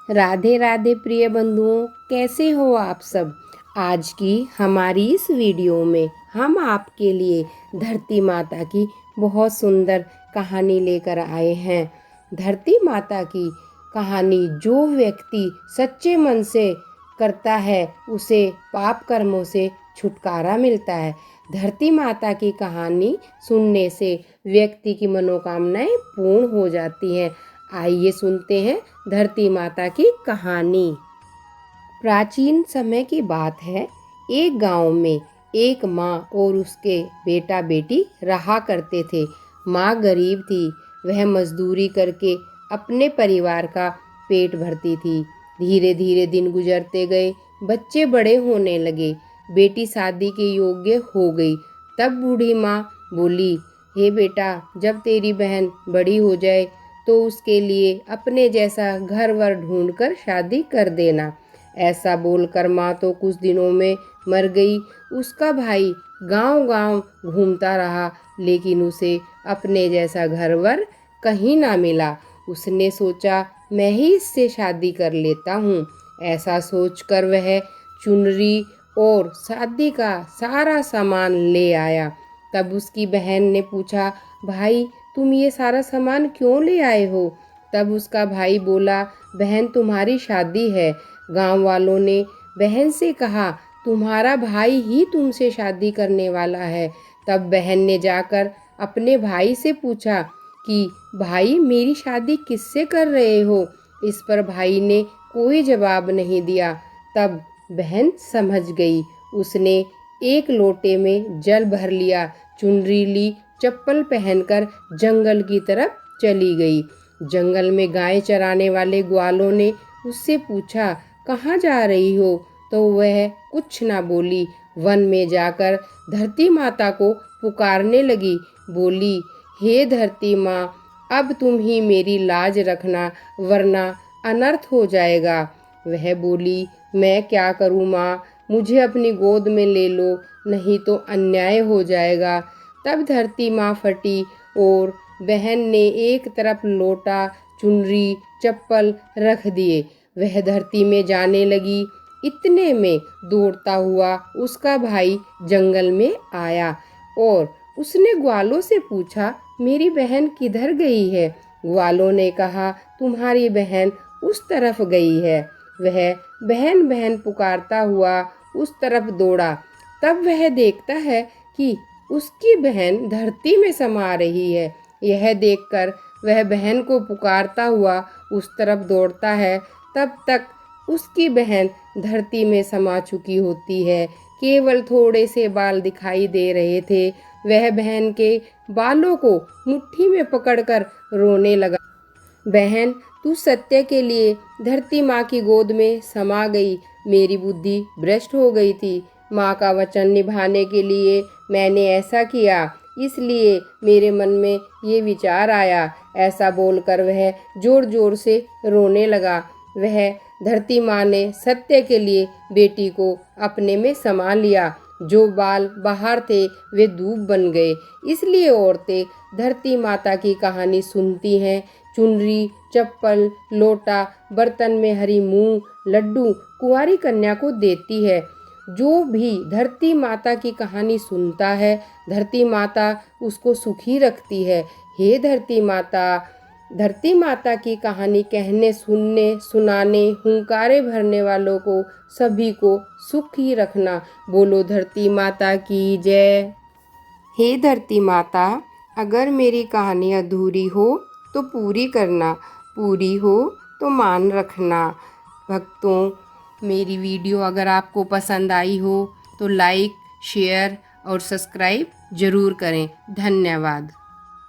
राधे राधे प्रिय बंधुओं, कैसे हो आप सब। आज की हमारी इस वीडियो में हम आपके लिए धरती माता की बहुत सुंदर कहानी लेकर आए हैं। धरती माता की कहानी जो व्यक्ति सच्चे मन से करता है उसे पाप कर्मों से छुटकारा मिलता है। धरती माता की कहानी सुनने से व्यक्ति की मनोकामनाएं पूर्ण हो जाती हैं। आइए सुनते हैं धरती माता की कहानी। प्राचीन समय की बात है। एक गांव में एक माँ और उसके बेटा बेटी रहा करते थे। माँ गरीब थी, वह मजदूरी करके अपने परिवार का पेट भरती थी। धीरे धीरे दिन गुजरते गए, बच्चे बड़े होने लगे, बेटी शादी के योग्य हो गई। तब बूढ़ी माँ बोली, हे बेटा, जब तेरी बहन बड़ी हो जाए तो उसके लिए अपने जैसा घर वर ढूंढकर शादी कर देना। ऐसा बोलकर माँ तो कुछ दिनों में मर गई। उसका भाई गांव-गांव घूमता रहा, लेकिन उसे अपने जैसा घर वर कहीं ना मिला। उसने सोचा, मैं ही इससे शादी कर लेता हूँ। ऐसा सोचकर वह चुनरी और शादी का सारा सामान ले आया। तब उसकी बहन ने पूछा, भाई, तुम ये सारा सामान क्यों ले आए हो। तब उसका भाई बोला, बहन, तुम्हारी शादी है। गांव वालों ने बहन से कहा, तुम्हारा भाई ही तुमसे शादी करने वाला है। तब बहन ने जाकर अपने भाई से पूछा कि भाई, मेरी शादी किससे कर रहे हो। इस पर भाई ने कोई जवाब नहीं दिया। तब बहन समझ गई। उसने एक लोटे में जल भर लिया, चुनरी ली, चप्पल पहनकर जंगल की तरफ चली गई। जंगल में गाय चराने वाले ग्वालों ने उससे पूछा, कहाँ जा रही हो। तो वह कुछ ना बोली। वन में जाकर धरती माता को पुकारने लगी। बोली, हे धरती माँ, अब तुम ही मेरी लाज रखना, वरना अनर्थ हो जाएगा। वह बोली, मैं क्या करूँ माँ, मुझे अपनी गोद में ले लो, नहीं तो अन्याय हो जाएगा। तब धरती माँ फटी और बहन ने एक तरफ लोटा, चुनरी, चप्पल रख दिए। वह धरती में जाने लगी। इतने में दौड़ता हुआ उसका भाई जंगल में आया और उसने ग्वालों से पूछा, मेरी बहन किधर गई है। ग्वालों ने कहा, तुम्हारी बहन उस तरफ गई है। वह बहन बहन पुकारता हुआ उस तरफ दौड़ा। तब वह देखता है कि उसकी बहन धरती में समा रही है। यह देखकर वह बहन को पुकारता हुआ उस तरफ दौड़ता है। तब तक उसकी बहन धरती में समा चुकी होती है। केवल थोड़े से बाल दिखाई दे रहे थे। वह बहन के बालों को मुट्ठी में पकड़कर रोने लगा। बहन, तू सत्य के लिए धरती माँ की गोद में समा गई। मेरी बुद्धि भ्रष्ट हो गई थी। माँ का वचन निभाने के लिए मैंने ऐसा किया, इसलिए मेरे मन में ये विचार आया। ऐसा बोलकर वह जोर जोर से रोने लगा। वह धरती माँ ने सत्य के लिए बेटी को अपने में समा लिया। जो बाल बाहर थे वे दूब बन गए। इसलिए औरतें धरती माता की कहानी सुनती हैं। चुनरी, चप्पल, लोटा, बर्तन में हरी मूंग, लड्डू कुंवारी कन्या को देती है। जो भी धरती माता की कहानी सुनता है, धरती माता उसको सुखी रखती है। हे धरती माता की कहानी कहने, सुनने, सुनाने, हुंकारे भरने वालों को सभी को सुखी रखना। बोलो धरती माता की जय। हे धरती माता, अगर मेरी कहानी अधूरी हो तो पूरी करना, पूरी हो तो मान रखना। भक्तों, मेरी वीडियो अगर आपको पसंद आई हो तो लाइक, शेयर और सब्सक्राइब ज़रूर करें। धन्यवाद।